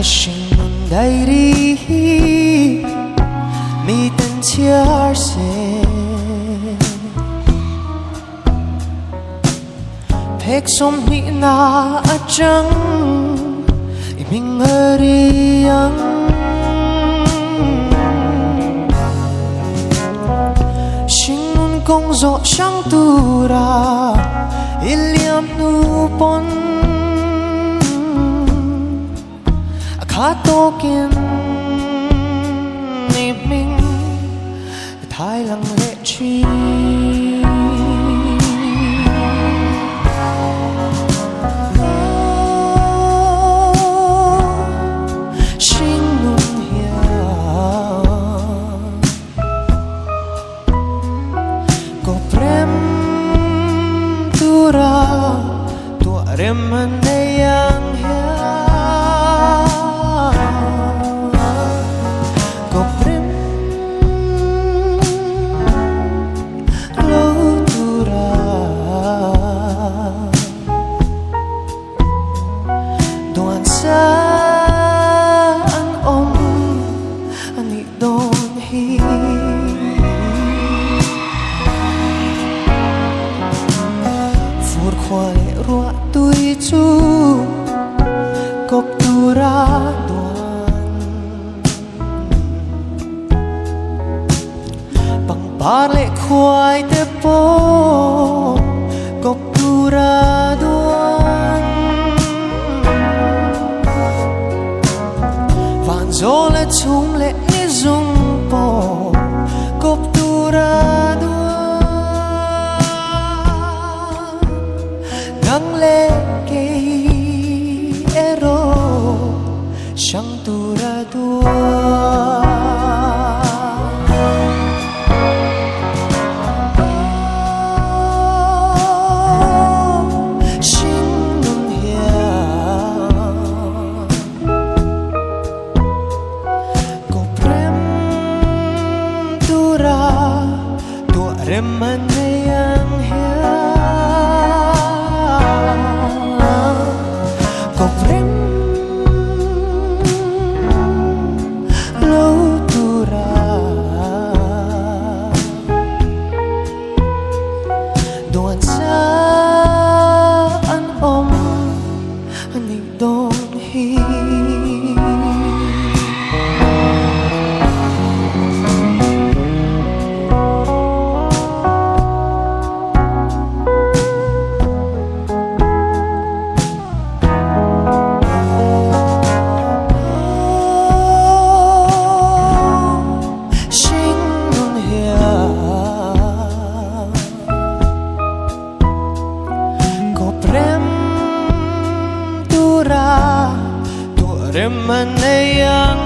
신문 다이리 미든 치알세 백솜니나 아짱 이밍허리양 신문 공소 샹뚜라 일리암 누본 Tokin ni mình thái lặng lệ chi xin nung hiền có prem tura tua reman yang hiền Rua tui chu cop tura doan bằng ba lệ khoai te po cop tura doan van zo le chung le ni zung po cop tura le ke ero shang tura dua shin nung hia ko prem tura tua reman yang hia Doan saan om ani don hi Reman yang